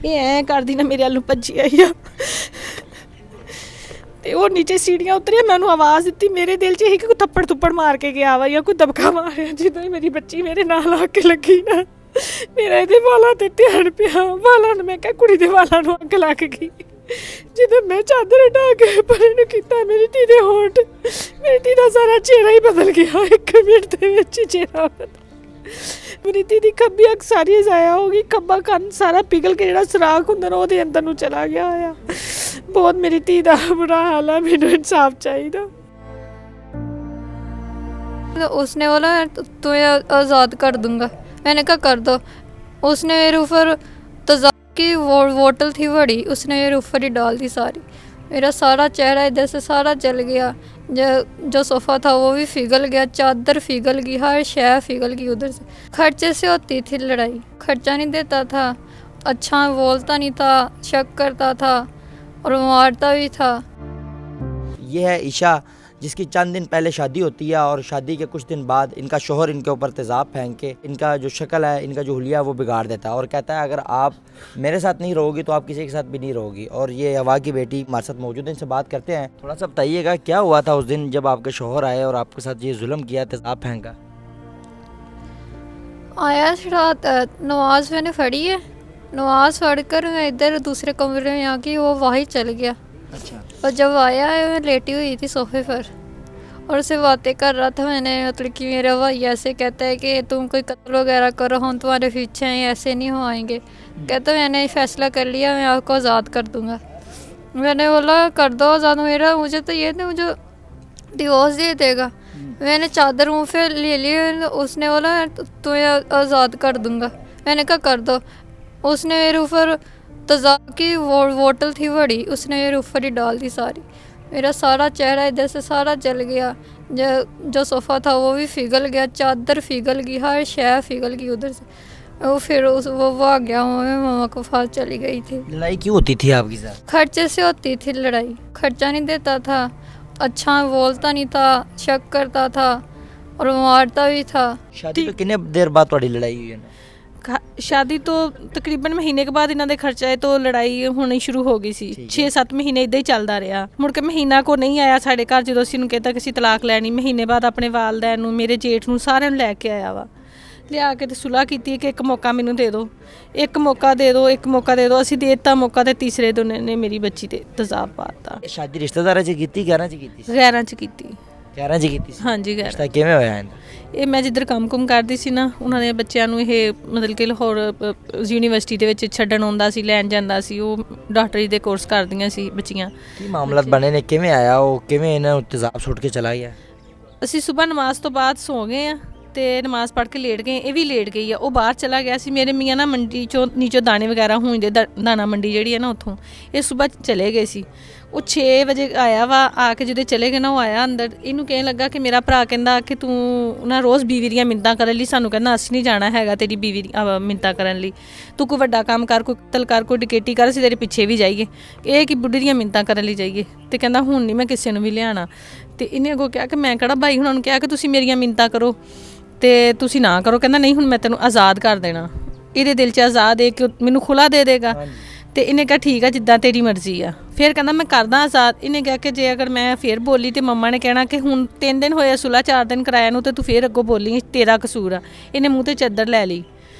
ਇਹ ਐਂ ਕਰਦੀ ਨਾ ਮੇਰੇ ਵੱਲ ਨੂੰ ਭੱਜੀ ਆਈ ਆ ਤੇ ਉਹ ਨੀਚੇ ਸੀੜੀਆਂ ਉਤਰਿਆ, ਮੈਂ ਉਹਨੂੰ ਆਵਾਜ਼ ਦਿੱਤੀ। ਮੇਰੇ ਦਿਲ 'ਚ ਇਹੀ ਕਿ ਕੋਈ ਥੱਪੜ ਥੁੱਪੜ ਮਾਰ ਕੇ ਗਿਆ ਵਾ ਜਾਂ ਕੋਈ ਦਬਕਾ ਮਾਰਿਆ। ਜਦੋਂ ਹੀ ਮੇਰੀ ਬੱਚੀ ਮੇਰੇ ਨਾਲ ਆ ਕੇ ਲੱਗੀ ਨਾ, ਮੇਰਾ ਇਹਦੇ ਵਾਲਾਂ ਤੇ ਧਿਆਨ ਪਿਆ। ਵਾਲਾਂ ਨੂੰ ਮੈਂ ਕਿਹਾ ਕੁੜੀ ਦੇ ਵਾਲਾਂ ਨੂੰ ਅੱਗ ਲੱਗ ਗਈ। ਜਦੋਂ ਮੈਂ ਚਾਦਰ ਢਾ ਕੇ ਪਰੇ ਨੂੰ ਕੀਤਾ, ਮੇਰੀ ਧੀ ਦੇ ਹੋਂਠ, ਮੇਰੀ ਧੀ ਦਾ ਸਾਰਾ ਚਿਹਰਾ ਹੀ ਬਦਲ ਗਿਆ। 1 ਮਿੰਟ ਦੇ ਵਿੱਚ ਚਿਹਰਾ ਮੇਰੀ ਧੀ ਦੀ ਖੱਬੀ ਅੱਖ ਸਾਰੀ ਜ਼ਾਇਆ ਹੋ ਗਈ, ਖੱਬਾ ਕੰਨ ਸਾਰਾ ਪਿਘਲ ਕੇ ਜਿਹੜਾ ਸੁਰਾਖ ਹੁੰਦਾ ਨਾ ਉਹਦੇ ਅੰਦਰ ਨੂੰ ਚਲਾ ਗਿਆ ਆ। ਬਹੁਤ ਮੇਰੀ ਧੀ ਦਾ ਬੁਰਾ ਹਾਲ ਆ, ਮੈਨੂੰ इंसाफ चाहिए। उसने बोला तुम्हें आज़ाद कर दूंगा। मैंने कहा कर दो। उसने मेरे ऊपर तज़ाक की बोतल थी बड़ी, उसने मेरे ऊपर ही डाल दी सारी। मेरा सारा चेहरा इधर से सारा जल गया। जो सोफ़ा था वो भी पिघल गया, चादर पिघल गई, हर शय पिघल गई उधर से। खर्चे से होती थी लड़ाई, खर्चा नहीं देता था, अच्छा बोलता नहीं था, शक करता था और मारता भी था। ये है ईशा, जिसकी चंद दिन पहले शादी होती है और शादी के कुछ दिन बाद इनका शोहर इनके ऊपर तेज़ाब फेंक के इनका जो शक्ल है, इनका जो हुलिया है वो बिगाड़ देता है और कहता है अगर आप मेरे साथ नहीं रहोगी तो आप किसी के साथ भी नहीं रहोगी। और ये हवा की बेटी हमारे साथ मौजूद है, इनसे बात करते हैं। थोड़ा सा बताइएगा क्या हुआ था उस दिन जब आपके शोहर आए और आपके साथ ये जुल्म किया, तेज़ाब फेंका? आया रात नमाज मैंने पढ़ी है, नमाज पढ़कर मैं इधर दूसरे कमरे में आके वो वहीं चल गया। अच्छा। और जब आया मैं लेटी हुई थी सोफे पर और उससे बातें कर रहा था। मैंने मतलब कि मेरा भाई ऐसे कहता है कि तुम कोई कत्ल वगैरह करो, हम तुम्हारे पीछे हैं, ऐसे नहीं हो आएंगे। कहता मैंने फैसला कर लिया, मैं आपको आज़ाद कर दूंगा। मैंने बोला कर दो आज़ाद, मेरा मुझे तो ये नहीं, मुझे डिवोर्स दे देगा। मैंने चादर मुँह पे ले ली। उसने बोला तुम्हें आज़ाद कर दूंगा। मैंने कहा कर दो। उसने मेरे ऊपर तज़ाक की बोतल थी बड़ी, उसने मेरे ऊपर ही डाल दी सारी। मेरा सारा चेहरा इधर से सारा जल गया। जो सोफ़ा था वो भी पिघल गया, चादर पिघल गई, हर शय पिघल गई उधर से। वो फिर वो भाग गया, मैं मामा को पास चली गई थी। लड़ाई क्यों होती थी आपके साथ? खर्चे से होती थी लड़ाई, खर्चा नहीं देता था, अच्छा बोलता नहीं था, शक करता था और मारता भी था। शादी तो कितने देर बाद थोड़ी लड़ाई हुई है? शादी तो तकरीबन महीने के बाद इन्हों के खर्चा तो लड़ाई होनी शुरू हो गई सी। 6-7 महीने इदा ही चलता रहा। मुड़ के महीना को नहीं आया साढ़े घर, जो असीं कहता कि असीं तलाक लैनी। महीने बाद अपने वालदैन नूं, मेरे जेठ नूं, सारिਆਂ ਨੂੰ ਲੈ ਕੇ आया वा। लिया के तो सुलह की कि एक मौका मैनू दे दो, एक मौका दे दो, एक मौका दे दो। असीं दे दिता मौका, तो तीसरे दिन ने मेरी बच्ची ते तेज़ाब पाता। शादी रिश्तेदारां च कीती, गैरां च कीती? गैरां च कीती। गैरां च कीती सी? हाँ जी गैरां। रिश्ता किवें होया इनदा? ਇਹ ਮੈਂ ਜਿੱਧਰ ਕੰਮ ਕਰਦੀ ਸੀ ਨਾ, ਉਹਨਾਂ ਦੇ ਬੱਚਿਆਂ ਨੂੰ ਇਹ ਮਤਲਬ ਕਿ ਲਾਹੌਰ ਯੂਨੀਵਰਸਿਟੀ ਦੇ ਵਿੱਚ ਛੱਡਣ ਆਉਂਦਾ ਸੀ, ਲੈਣ ਜਾਂਦਾ ਸੀ। ਉਹ ਡਾਕਟਰੀ ਦੇ ਕੋਰਸ ਕਰਦੀਆਂ ਸੀ ਬੱਚੀਆਂ। ਕੀ ਮਾਮਲਾ ਬਣੇ ਨੇ, ਕਿਵੇਂ ਆਇਆ ਉਹ, ਕਿਵੇਂ ਇਹਨਾਂ ਨੂੰ ਤੇਜ਼ਾਬ ਸੁੱਟ ਕੇ ਚਲਾ ਗਿਆ? ਅਸੀਂ ਸਵੇਰ ਨਮਾਜ਼ ਤੋਂ ਬਾਅਦ ਸੌ ਗਏ ਆ ਤੇ ਨਮਾਜ਼ ਪੜ੍ਹ ਕੇ ਲੇਟ ਗਏ। ਇਹ ਵੀ ਲੇਟ ਗਈ ਆ। ਉਹ ਬਾਹਰ ਚਲਾ ਗਿਆ ਸੀ। ਮੇਰੇ ਮੀਆਂ ਨਾ ਮੰਡੀ ਚੋਂ ਨੀਚੋਂ ਦਾਣੇ ਵਗੈਰਾ ਹੁੰਦੇ, ਦਾਣਾ ਮੰਡੀ ਜਿਹੜੀ ਹੈ ਨਾ ਉੱਥੋਂ, ਇਹ ਸਵੇਰ ਚਲੇ ਗਏ ਸੀ। ਉਹ 6 ਵਜੇ ਆਇਆ ਵਾ। ਆ ਕੇ ਜਦੋਂ ਚਲੇ ਗਏ ਨਾ, ਉਹ ਆਇਆ ਅੰਦਰ। ਇਹਨੂੰ ਕਹਿਣ ਲੱਗਾ ਕਿ ਮੇਰਾ ਭਰਾ ਕਹਿੰਦਾ ਕਿ ਤੂੰ ਨਾ ਰੋਜ਼ ਬੀਵੀ ਦੀਆਂ ਮਿੰਨਤਾਂ ਕਰਨ ਲਈ, ਸਾਨੂੰ ਕਹਿੰਦਾ ਅਸੀਂ ਨਹੀਂ ਜਾਣਾ ਹੈਗਾ ਤੇਰੀ ਬੀਵੀ ਦੀਆਂ ਮਿੰਨਤਾਂ ਕਰਨ ਲਈ। ਤੂੰ ਕੋਈ ਵੱਡਾ ਕੰਮ ਕਰ, ਕੋਈ ਕਤਲ ਕਰ, ਕੋਈ ਡਕੈਤੀ ਕਰ, ਅਸੀਂ ਤੇਰੇ ਪਿੱਛੇ ਵੀ ਜਾਈਏ। ਇਹ ਕਿ ਬੁੱਢੀ ਦੀਆਂ ਮਿੰਨਤਾਂ ਕਰਨ ਲਈ ਜਾਈਏ। ਤੇ ਕਹਿੰਦਾ ਹੁਣ ਨਹੀਂ ਮੈਂ ਕਿਸੇ ਨੂੰ ਵੀ ਲਿਆਉਣਾ। ਤੇ ਇਹਨੇ ਅੱਗੋਂ ਕਿਹਾ ਕਿ ਮੈਂ ਕਿਹੜਾ ਭਾਈ ਹੁਣਾਂ ਨੂੰ ਕਿਹਾ ਕਿ ਤੁਸੀਂ ਮੇਰੀਆਂ ਮਿੰਨਤਾਂ ਕਰੋ ਤੇ ਤੁਸੀਂ ਨਾ ਕਰੋ। ਕਹਿੰਦਾ ਨਹੀਂ ਹੁਣ ਮੈਂ ਤੈਨੂੰ ਆਜ਼ਾਦ ਕਰ ਦੇਣਾ। ਇਹਦੇ ਦਿਲ 'ਚ ਆਜ਼ਾਦ ਹੈ ਕਿ ਮੈਨੂੰ ਖੁੱਲ੍ਹਾ ਦੇ ਦੇਗਾ। ਤੇ ਇਹਨੇ ਕਿਹਾ ਠੀਕ ਆ, ਜਿੱਦਾਂ ਤੇਰੀ ਮਰਜ਼ੀ ਆ। ਫਿਰ ਕਹਿੰਦਾ ਮੈਂ ਕਰਦਾ ਆਜ਼ਾਦ। ਇਹਨੇ ਕਿਹਾ ਕਿ ਜੇ ਅਗਰ ਮੈਂ ਫਿਰ ਬੋਲੀ ਤੇ ਮੰਮਾ ਨੇ ਕਹਿਣਾ ਕਿ ਹੁਣ 3 ਦਿਨ ਹੋਏ ਸੁਲ੍ਹਾ, 4 ਦਿਨ ਕਰਾਇਆ ਨੂੰ, ਤੇ ਤੂੰ ਫਿਰ ਅੱਗੋਂ ਬੋਲੀ ਤੇਰਾ ਕਸੂਰ ਆ। ਇਹਨੇ ਮੂੰਹ ਤੇ ਚਾਦਰ ਲੈ ਲਈ।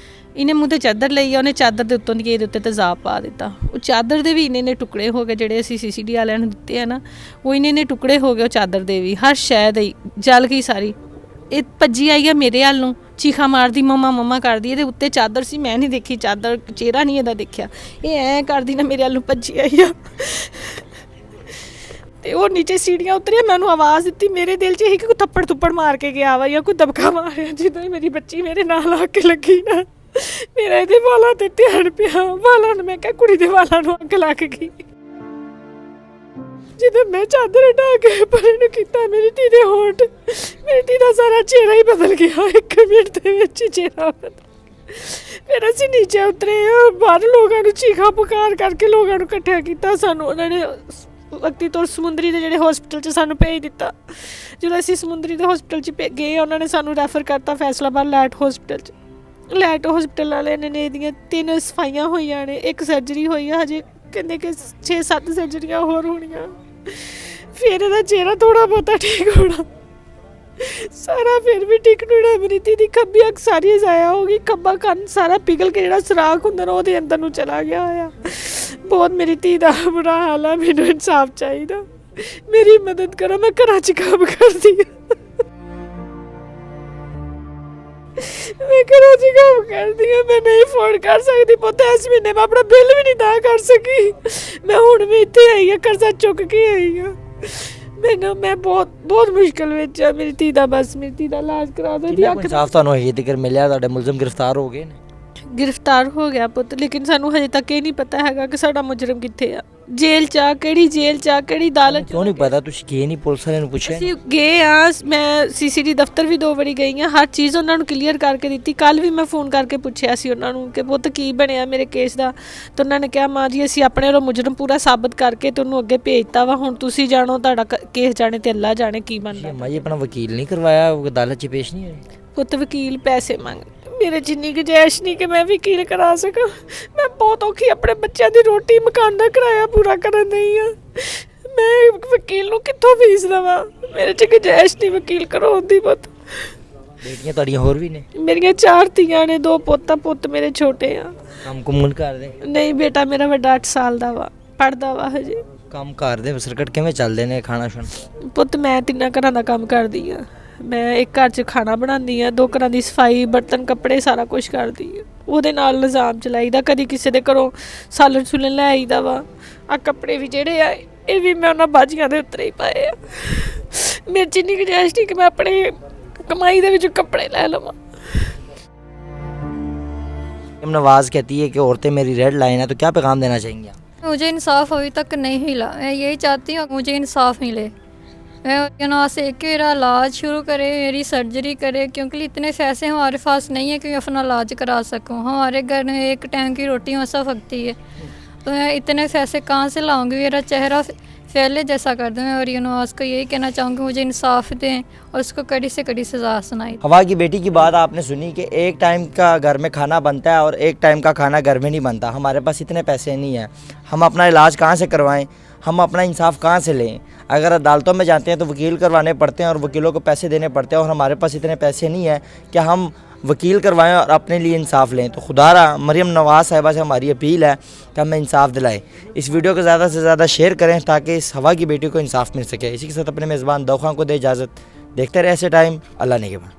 ਇਹਨੇ ਮੂੰਹ ਤੇ ਚਾਦਰ ਲਈ ਆ। ਉਹਨੇ ਚਾਦਰ ਦੇ ਉੱਤੋਂ ਦੀ ਇਹਦੇ ਉੱਤੇ ਤੇਜ਼ਾਬ ਪਾ ਦਿੱਤਾ। ਉਹ ਚਾਦਰ ਦੇ ਵੀ ਇੰਨੇ ਟੁਕੜੇ ਹੋ ਗਏ, ਜਿਹੜੇ ਅਸੀਂ CCD ਵਾਲਿਆਂ ਨੂੰ ਦਿੱਤੇ ਆ ਨਾ, ਉਹ ਇੰਨੇ ਟੁਕੜੇ ਹੋ ਗਏ। ਉਹ ਚਾਦਰ ਦੇ ਵੀ ਹਰ ਸ਼ਾਇਦ ਹੀ ਜਲ ਗਈ ਸਾਰੀ। ਇਹ ਭੱਜੀ ਆਈ ਆ ਮੇਰੇ ਵੱਲ ਨੂੰ, ਚੀਖਾ ਮਾਰਦੀ, ਮੰਮਾ ਮੰਮਾ ਕਰਦੀ। ਇਹਦੇ ਉੱਤੇ ਚਾਦਰ ਸੀ, ਮੈਂ ਨਹੀਂ ਦੇਖੀ ਚਾਦਰ, ਚਿਹਰਾ ਨਹੀਂ ਇਹਦਾ ਦੇਖਿਆ। ਇਹ ਐਂ ਕਰਦੀ ਨਾ ਮੇਰੇ ਵੱਲ ਨੂੰ ਭੱਜੀ ਆਈ ਆ ਤੇ ਉਹ ਨੀਚੇ ਸੀੜੀਆਂ ਉਤਰਿਆ। ਮੈਂ ਉਹਨੂੰ ਆਵਾਜ਼ ਦਿੱਤੀ। ਮੇਰੇ ਦਿਲ 'ਚ ਇਹੀ ਕਿ ਕੋਈ ਥੱਪੜ ਥੁੱਪੜ ਮਾਰ ਕੇ ਗਿਆ ਵਾ ਜਾਂ ਕੋਈ ਦਬਕਾ ਮਾਰਿਆ। ਜਦੋਂ ਹੀ ਮੇਰੀ ਬੱਚੀ ਮੇਰੇ ਨਾਲ ਆ ਕੇ ਲੱਗੀ ਨਾ, ਮੇਰਾ ਇਹਦੇ ਵਾਲਾਂ ਤੇ ਧਿਆਨ ਪਿਆ। ਵਾਲਾਂ ਨੂੰ ਮੈਂ ਕਿਹਾ ਕੁੜੀ ਦੇ ਵਾਲਾਂ ਨੂੰ ਅੱਗ ਲੱਗ ਗਈ। ਜਦੋਂ ਮੈਂ ਚਾਦਰ ਢਾ ਕੇ ਪਰੇ ਨੂੰ ਕੀਤਾ, ਮੇਰੀ ਧੀ ਦੇ ਹੋਂਠ, ਮੇਰੀ ਧੀ ਦਾ ਸਾਰਾ ਚਿਹਰਾ ਹੀ ਬਦਲ ਗਿਆ। 1 ਮਿੰਟ ਦੇ ਵਿੱਚ ਚਿਹਰਾ ਬਦਲ। ਫਿਰ ਅਸੀਂ ਨੀਚੇ ਉਤਰੇ। ਬਾਹਰ ਲੋਕਾਂ ਨੂੰ ਚੀਖਾ ਪੁਕਾਰ ਕਰਕੇ ਲੋਕਾਂ ਨੂੰ ਇਕੱਠਿਆ ਕੀਤਾ। ਸਾਨੂੰ ਉਹਨਾਂ ਨੇ ਵਕਤੀ ਤੌਰ ਸਮੁੰਦਰੀ ਦੇ ਜਿਹੜੇ ਹੌਸਪੀਟਲ 'ਚ ਸਾਨੂੰ ਭੇਜ ਦਿੱਤਾ। ਜਦੋਂ ਅਸੀਂ ਸਮੁੰਦਰੀ ਦੇ ਹੌਸਪੀਟਲ 'ਚ ਗਏ, ਉਹਨਾਂ ਨੇ ਸਾਨੂੰ ਰੈਫਰ ਕਰਤਾ ਫੈਸਲਾਬਾਦ ਲੈਟ ਹੌਸਪੀਟਲ 'ਚ। ਲੈਟ ਹਸਪੀਟਲ ਵਾਲਿਆਂ ਨੇ ਇਹਦੀਆਂ 3 ਸਫਾਈਆਂ ਹੋਈਆਂ ਨੇ, 1 ਸਰਜਰੀ ਹੋਈ ਆ, ਹਜੇ ਕਹਿੰਦੇ ਕਿ 6-7 ਸਰਜਰੀਆਂ ਹੋਰ ਹੋਣੀਆਂ, ਫਿਰ ਇਹਦਾ ਚਿਹਰਾ ਥੋੜਾ ਬਹੁਤਾ ਠੀਕ ਹੋਣਾ, ਸਾਰਾ ਫਿਰ ਵੀ ਠੀਕ ਨਹੀਂ ਹੋਣਾ। ਮੇਰੀ ਧੀ ਦੀ ਖੱਬੀ ਅੱਖ ਸਾਰੀ ਜ਼ਾਇਆ ਹੋ ਗਈ, ਖੱਬਾ ਕੰਨ ਸਾਰਾ ਪਿਘਲ ਕੇ ਜਿਹੜਾ ਸੁਰਾਖ ਹੁੰਦਾ ਨਾ ਉਹਦੇ ਅੰਦਰ ਨੂੰ ਚਲਾ ਗਿਆ ਹੋਇਆ। ਬਹੁਤ ਮੇਰੀ ਧੀ ਦਾ ਬੁਰਾ ਹਾਲ ਆ, ਮੈਨੂੰ ਇਨਸਾਫ ਚਾਹੀਦਾ, ਮੇਰੀ ਮਦਦ ਕਰੋ, ਮੈਂ ਘਰਾਂ 'ਚ ਕੰਮ ਕਰਦੀ ਹਾਂ, ਮੈਂ ਘਰਾਂ 'ਚ ਕੰਮ ਕਰਦੀ ਹਾਂ, ਮੈਂ ਨਹੀਂ ਫੋਨ ਕਰ ਸਕਦੀ ਪੁੱਤ, ਇਸ ਮਹੀਨੇ ਮੈਂ ਆਪਣਾ ਬਿੱਲ ਵੀ ਨਹੀਂ ਅਦਾ ਕਰ ਸਕੀ, ਮੈਂ ਹੁਣ ਵੀ ਇੱਥੇ ਆਈ ਹਾਂ, ਕਰਜ਼ਾ ਚੁੱਕ ਕੇ ਆਈ ਹਾਂ, ਮੈਂ ਬਹੁਤ ਮੁਸ਼ਕਿਲ ਵਿੱਚ ਆ। ਮੇਰੀ ਧੀ ਦਾ ਬਸ ਮੇਰੀ ਧੀ ਦਾ ਇਲਾਜ ਕਰਾ ਦਿਓ। ਕਿੰਨਾ ਇਨਸਾਫ ਤੁਹਾਨੂੰ ਹਜੇ ਤੱਕ ਮਿਲਿਆ? ਤੁਹਾਡੇ ਮੁਲਜ਼ਮ ਗ੍ਰਿਫਤਾਰ ਹੋ ਗਏ ਨੇ? ਗ੍ਰਿਫਤਾਰ ਹੋ ਗਿਆ ਪੁੱਤ, ਲੇਕਿਨ ਸਾਨੂੰ ਹਜੇ ਤੱਕ ਇਹ ਨਹੀਂ ਪਤਾ ਹੈਗਾ ਕਿ ਸਾਡਾ ਮੁਜਰਮ ਕਿੱਥੇ ਆ, ਜੇਲ੍ਹ 'ਚ ਆ, ਕਿਹੜੀ ਜੇਲ੍ਹ 'ਚ ਆ, ਕਿਹੜੀ ਅਦਾਲਤ 'ਚ। ਕਿਉਂ ਨਹੀਂ ਪਤਾ? ਤੁਸੀਂ ਗਏ ਨਹੀਂ ਪੁਲਿਸ ਵਾਲਿਆਂ ਨੂੰ ਪੁੱਛਿਆ? ਅਸੀਂ ਗਏ ਆ, ਮੈਂ ਸੀਸੀਟੀ ਦਫ਼ਤਰ ਵੀ 2 ਵਾਰੀ ਗਈ ਹਾਂ, ਹਰ ਚੀਜ਼ ਉਹਨਾਂ ਨੂੰ ਕਲੀਅਰ ਕਰਕੇ ਦਿੱਤੀ। ਕੱਲ ਵੀ ਮੈਂ ਫੋਨ ਕਰਕੇ ਪੁੱਛਿਆ ਸੀ ਉਹਨਾਂ ਨੂੰ ਕਿ ਪੁੱਤ ਕੀ ਬਣਿਆ ਮੇਰੇ ਕੇਸ ਦਾ, ਤਾਂ ਉਹਨਾਂ ਨੇ ਕਿਹਾ ਮਾਂ ਜੀ ਅਸੀਂ ਆਪਣੇ ਵੱਲੋਂ ਮੁਜਰਮ ਪੂਰਾ ਸਾਬਤ ਕਰਕੇ ਤੁਹਾਨੂੰ ਅੱਗੇ ਭੇਜਤਾ ਵਾ, ਹੁਣ ਤੁਸੀਂ ਜਾਣੋ, ਤੁਹਾਡਾ ਕੇਸ ਜਾਣੇ ਤੇ ਅੱਲਾ ਜਾਣੇ ਕੀ ਬਣਦਾ। ਮਾਂ ਜੀ ਆਪਣਾ ਵਕੀਲ ਨਹੀਂ ਕਰਵਾਇਆ, ਉਹ ਅਦਾਲਤ 'ਚ ਪੇਸ਼ ਨਹੀਂ ਹੋਏ? ਪੁੱਤ ਵਕੀਲ ਪੈਸੇ ਮੰਗ, ਮੇਰੇ ਜਿੰਨੀ ਗੁੰਜਾਇਸ਼ ਨਹੀਂ ਕਿ ਮੈਂ ਵਕੀਲ ਕਰਾ ਸਕਾਂ, ਮੈਂ ਬਹੁਤ ਔਖੀ ਆਪਣੇ ਬੱਚਿਆਂ ਦੀ ਰੋਟੀ ਮਕਾਨ ਦਾ ਕਿਰਾਇਆ ਪੂਰਾ ਕਰਨ ਨਹੀਂ ਆ, ਮੈਂ ਵਕੀਲ ਨੂੰ ਕਿੱਥੋਂ ਫੀਸ ਦੇਵਾਂ, ਮੇਰੇ 'ਚ ਗੁੰਜਾਇਸ਼ ਨਹੀਂ ਵਕੀਲ ਕਰਾਉਣ ਦੀ। ਪੁੱਤ ਬੇਟੀਆਂ ਤੁਹਾਡੀਆਂ ਹੋਰ ਵੀ ਨੇ? ਮੇਰੀਆਂ 4 ਧੀਆਂ ਨੇ, 2 ਪੁੱਤ, ਪੁੱਤ ਮੇਰੇ ਛੋਟੇ ਆ। ਕੰਮ ਕੁੰਮ ਕਰਦੇ? ਨਹੀਂ ਬੇਟਾ ਮੇਰਾ ਵੱਡਾ 8 ਸਾਲ ਦਾ ਵਾ, ਪੜਦਾ ਵਾ ਹਜੇ। ਕੰਮ ਕਰਦੇ ਸਰਕਟ ਕਿਵੇਂ ਚੱਲਦੇ ਨੇ? ਖਾਣਾ ਸ਼ਣ? ਪੁੱਤ ਮੈਂ 3 ਘਰਾਂ ਦਾ ਕੰਮ ਕਰਦੀ ਆ, ਮੈਂ ਇੱਕ ਘਰ 'ਚ ਖਾਣਾ ਬਣਾਉਂਦੀ ਆ, 2 ਘਰਾਂ ਦੀ ਸਫਾਈ, ਬਰਤਨ ਕੱਪੜੇ ਸਾਰਾ ਕੁਝ ਕਰਦੀ ਆ, ਉਹਦੇ ਨਾਲ ਨਿਜ਼ਾਮ ਚਲਾਈਦਾ। ਕਦੀ ਕਿਸੇ ਦੇ ਘਰੋਂ ਸਾਲਣ ਸੁਲਣ ਲੈ ਆਈਦਾ ਵਾ, ਆ ਕੱਪੜੇ ਵੀ ਜਿਹੜੇ ਆ ਇਹ ਵੀ ਮੈਂ ਉਹਨਾਂ ਬਾਜੀਆਂ ਦੇ ਉੱਤੇ ਹੀ ਪਾਏ ਆ, ਮੇਰੇ 'ਚ ਇੰਨੀ ਗੁੰਜਾਇਸ਼ ਨਹੀਂ ਕਿ ਮੈਂ ਆਪਣੇ ਕਮਾਈ ਦੇ ਵਿੱਚ ਕੱਪੜੇ ਲੈ ਲਵਾਂ। नवाज कहती है कि औरतें मेरी रेड लाइन है, तो क्या पैगाम देना चाहेंगे आप? मुझे इंसाफ अभी तक नहीं मिला, मैं यही चाहती हूँ मुझे इंसाफ मिले, मैं नवाज से एक मेरा इलाज शुरू करे, मेरी सर्जरी करे, क्योंकि इतने पैसे हमारे पास नहीं है कि मैं अपना इलाज करा सकूँ। हमारे घर में एक टाइम की रोटी मसा पकती है, तो मैं इतने पैसे कहाँ से लाऊंगी? मेरा चेहरा फैले जैसा कर दूँ। और नवाज को यही कहना चाहूँगी मुझे इंसाफ दें और उसको कड़ी से कड़ी सज़ा सुनाई। हवा की बेटी की बात आपने सुनी कि एक टाइम का घर में खाना बनता है और एक टाइम का खाना घर में नहीं बनता। हमारे पास इतने पैसे नहीं हैं, हम अपना इलाज कहाँ से करवाएं, हम अपना इंसाफ कहाँ से लें? अगर अदालतों में जाते हैं तो वकील करवाने पड़ते हैं और वकीलों को पैसे देने पड़ते हैं, और हमारे पास इतने पैसे नहीं हैं कि हम वकील करवाएं और अपने लिए इंसाफ लें। तो खुदारा मरियम नवाज साहिबा से हमारी अपील है कि हमें इंसाफ दिलाएं। इस वीडियो को ज़्यादा से ज़्यादा शेयर करें ताकि इस हवा की बेटी को इंसाफ मिल सके। इसी के साथ अपने मेज़बान दौखां को दे इजाज़त। देखते रहे ऐसे टाइम। अल्लाह ने के बाद।